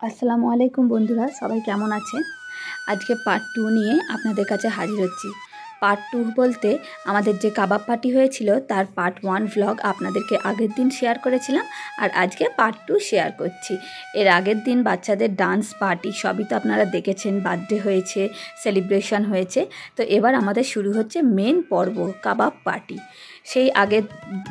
আসসালামু আলাইকুম বন্ধুরা, সবাই কেমন আছেন? আজকে পার্ট 2 নিয়ে আপনাদের কাছে হাজির হচ্ছি। পার্ট 2 বলতে আমাদের যে কাবাব পার্টি হয়েছিল তার পার্ট 1 ভ্লগ আপনাদেরকে আগের দিন শেয়ার করেছিলাম, আর আজকে পার্ট 2 শেয়ার করছি। এর আগের দিন বাচ্চাদের ডান্স পার্টি সবই তো আপনারা দেখেছেন, বার্থডে হয়েছে, সেলিব্রেশন হয়েছে। তো এবার আমাদের শুরু হচ্ছে মেন পর্ব, কাবাব পার্টি। সেই আগের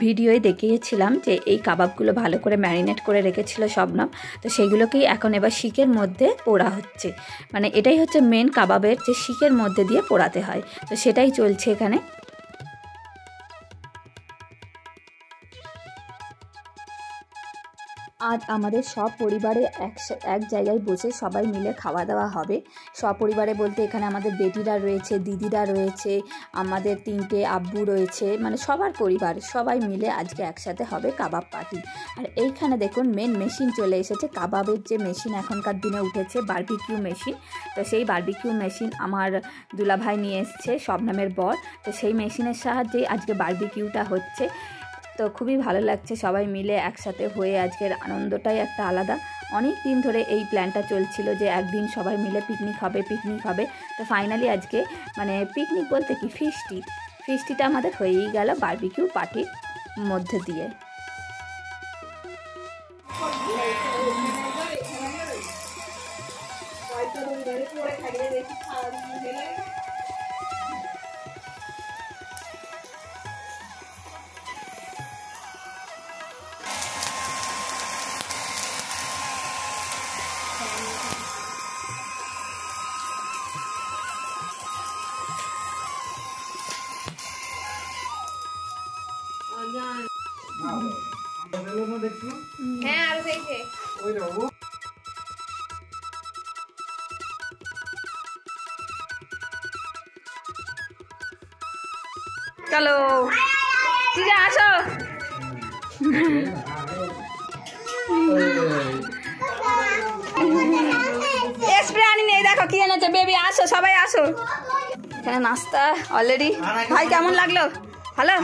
ভিডিওয় দেখিয়েছিলাম যে এই কাবাবগুলো ভালো করে ম্যারিনেট করে রেখেছিল শবনম, তো সেইগুলোকেই এখন এবার শিকের মধ্যে পোড়া হচ্ছে। মানে এটাই হচ্ছে মেন কাবাবের, যে শিকের মধ্যে দিয়ে পোড়াতে হয়, তো সেটাই চলছে এখানে। আজ আমাদের সব পরিবারে এক জায়গায় বসে সবাই মিলে খাওয়া দাওয়া হবে। সপরিবারে বলতে এখানে আমাদের বেটিরা রয়েছে, দিদিরা রয়েছে, আমাদের 3টে আব্বু রয়েছে, মানে সবার পরিবার সবাই মিলে আজকে একসাথে হবে কাবাব পার্টি। আর এইখানে দেখুন মেন মেশিন চলে এসেছে, কাবাবের যে মেশিন এখনকার দিনে উঠেছে, বারবিকিউ মেশিন। তো সেই বারবিকিউ মেশিন আমার দুলাভাই নিয়ে এসছে, শবনমের বর। তো সেই মেশিনের সাহায্যেই আজকে বারবিকিউটা হচ্ছে। তো খুবই ভালো লাগছে সবাই মিলে একসাথে হয়ে, আজকের আনন্দটাই একটা আলাদা। অনেক দিন ধরে এই প্ল্যানটা চলছিল যে একদিন সবাই মিলে পিকনিক হবে। তো ফাইনালি আজকে মানে পিকনিক বলতে কি, ফিস্টিটা আমাদের হয়েই গেল বারবিকিউ পার্টির মধ্যে দিয়ে। চলো চিজা আসো, স্প্রে আনি নেই, দেখো কি এনেছে বেবি, আসো সবাই আসো। এখানে নাস্তা অলরেডি। ভাই কেমন লাগলো? ভালো,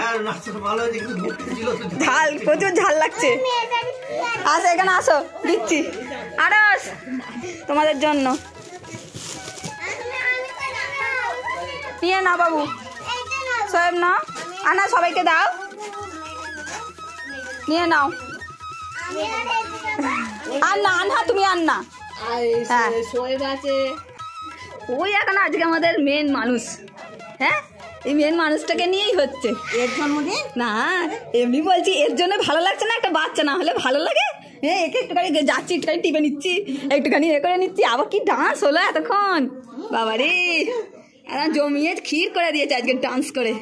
ঝাল, প্রচুর ঝাল লাগছে। আসো এখানে আসো, দিচ্ছি আরস তোমাদের জন্য, নিয়ে নাও বাবু, সব নাও, আনা সবাইকে দাও, নিয়ে নাও। আন্না আনহা, তুমি আন্না। হ্যাঁ ওই এখন আজকে আমাদের মেন মানুষ, হ্যাঁ এই মেন মানুষটাকে নিয়েই হচ্ছে এর জন্মদিন। না এমনি বলছি, এর জন্য ভালো লাগছে না, একটা বাচ্চা না হলে ভালো লাগে। হ্যাঁ একে একটুখানি যাচ্ছি, একটুখানি টিপে নিচ্ছি, একটুখানি এ করে নিচ্ছি, আবার কি ডান্স হলো এতক্ষণ, বাবারে জমিয়ে ক্ষীর করে দিয়েছে আজকে ডান্স করে।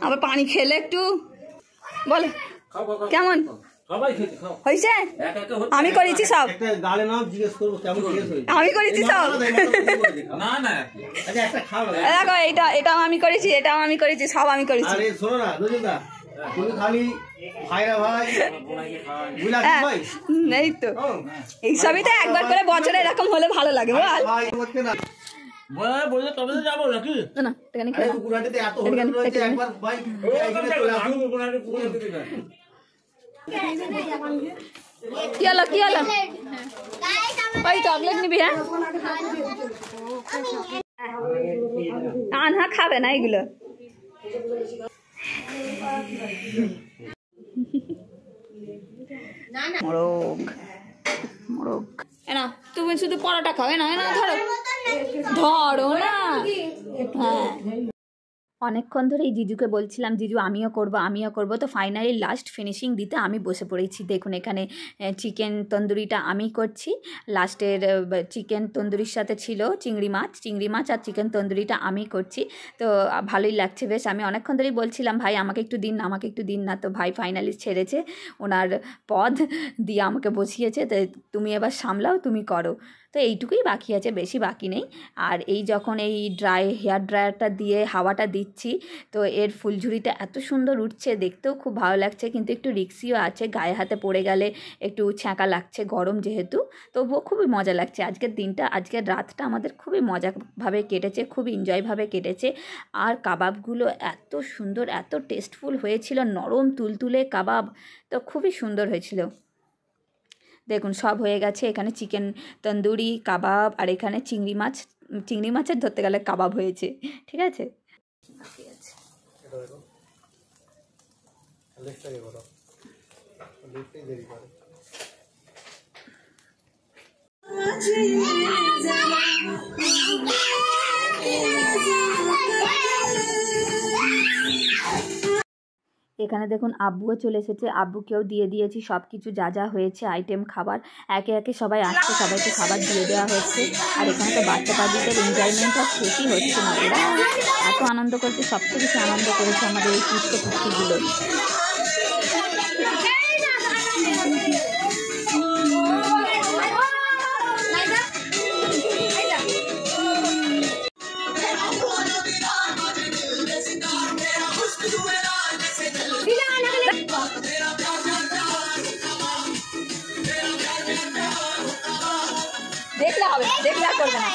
আবার পানি খেলে একটু বলে কেমন হয়েছে। আমি করেছি সব, আমি করেছি সব। দেখো এটাও আমি করেছি, এটাও আমি করেছি, সব আমি করেছি। এই তো এইসবই তো একবার করে বছরে এরকম হলে ভালো লাগে বল। কি হলো ওই চকলেট নিবি? হ্যাঁ আনহা খাবে না এগুলো। মোরগ না, তুমি শুধু পরোটা খাবে না, ধরো না। হ্যাঁ অনেকক্ষণ ধরেই জিজুকে বলছিলাম, জিজু আমিও করব। তো ফাইনালি লাস্ট ফিনিশিং দিতে আমি বসে পড়েছি। দেখুন এখানে চিকেন তন্দুরিটা আমি করছি, লাস্টের চিকেন তন্দুরির সাথে ছিল চিংড়ি মাছ আর চিকেন তন্দুরিটা আমি করছি। তো ভালোই লাগছে বেশ। আমি অনেকক্ষণ ধরেই বলছিলাম ভাই আমাকে একটু দিন না, তো ভাই ফাইনালি ছেড়েছে ওনার পদ দিয়ে আমাকে বসিয়েছে। তো তুমি এবার সামলাও, তুমি করো। তো এইটুকুই বাকি আছে, বেশি বাকি নেই। আর এই যখন এই হেয়ার ড্রায়ারটা দিয়ে হাওয়াটা দিচ্ছি, তো এর ফুলঝুরিটা এত সুন্দর উঠছে, দেখতেও খুব ভালো লাগছে, কিন্তু একটু রিক্সিও আছে, গায়ে হাতে পড়ে গেলে একটু ছ্যাঁকা লাগছে, গরম যেহেতু। তবুও খুবই মজা লাগছে আজকের রাতটা আমাদের খুবই মজাভাবে কেটেছে, খুব এনজয়ভাবে কেটেছে। আর কাবাবগুলো এত সুন্দর, এত টেস্টফুল হয়েছিল, নরম তুলতুলে কাবাব, তো খুবই সুন্দর হয়েছিল। দেখুন সব হয়ে গেছে। এখানে চিকেন তন্দুরি, কাবাব, আর এখানে চিংড়ি মাছের ধরতে গেলে কাবাব হয়েছে। ঠিক আছে, ঠিক আছে। এখানে দেখুন আব্বুও চলে এসেছে, আব্বুকেও দিয়ে দিয়েছি সব কিছু যা যা হয়েছে আইটেম খাবার। একে একে সবাই আসছে, সবাইকে খাবার দিয়ে দেওয়া হচ্ছে। আর এখানে তো বাচ্চা পাখিদের এনজয়মেন্ট আর শেষই হচ্ছে না, এরা এত আনন্দ করছে, সবচেয়ে বেশি আনন্দ করেছে আমাদের এই পুচকে পুচকিগুলো। দেখলে হবে না, দেখলে আর করবে না।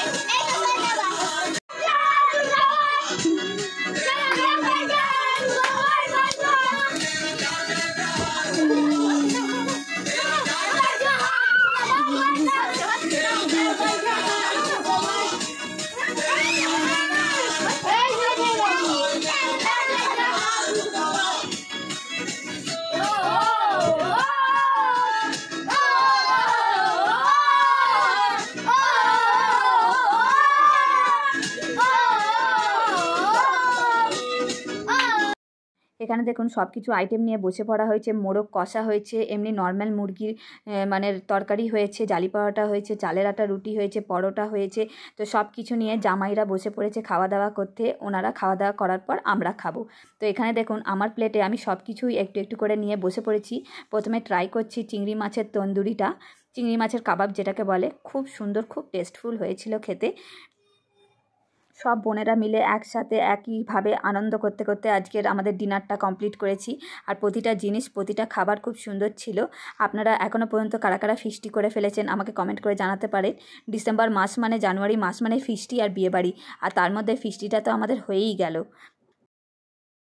এখানে দেখুন সব কিছু আইটেম নিয়ে বসে পড়া হয়েছে। মোরগ কষা হয়েছে, এমনি নর্মাল মুরগির মানে তরকারি হয়েছে, জালি পরোটা হয়েছে, চালের আটা রুটি হয়েছে, পরোটা হয়েছে। তো সব কিছু নিয়ে জামাইরা বসে পড়েছে খাওয়া দাওয়া করতে। ওনারা খাওয়া দাওয়া করার পর আমরা খাবো। তো এখানে দেখুন আমার প্লেটে আমি সব কিছুই একটু একটু করে নিয়ে বসে পড়েছি। প্রথমে ট্রাই করছি চিংড়ি মাছের তন্দুরিটা, চিংড়ি মাছের কাবাব যেটাকে বলে। খুব সুন্দর, খুব টেস্টফুল হয়েছিল খেতে। সব বোনেরা মিলে একসাথে একইভাবে আনন্দ করতে করতে আজকের আমাদের ডিনারটা কমপ্লিট করেছি। আর প্রতিটা জিনিস, প্রতিটা খাবার খুব সুন্দর ছিল। আপনারা এখনও পর্যন্ত কারা কারা ফিস্টি করে ফেলেছেন আমাকে কমেন্ট করে জানাতে পারেন। ডিসেম্বর মাস মানে, জানুয়ারি মাস মানে ফিস্টি আর বিয়েবাড়ি, আর তার মধ্যে ফিস্টিটা তো আমাদের হয়েই গেল।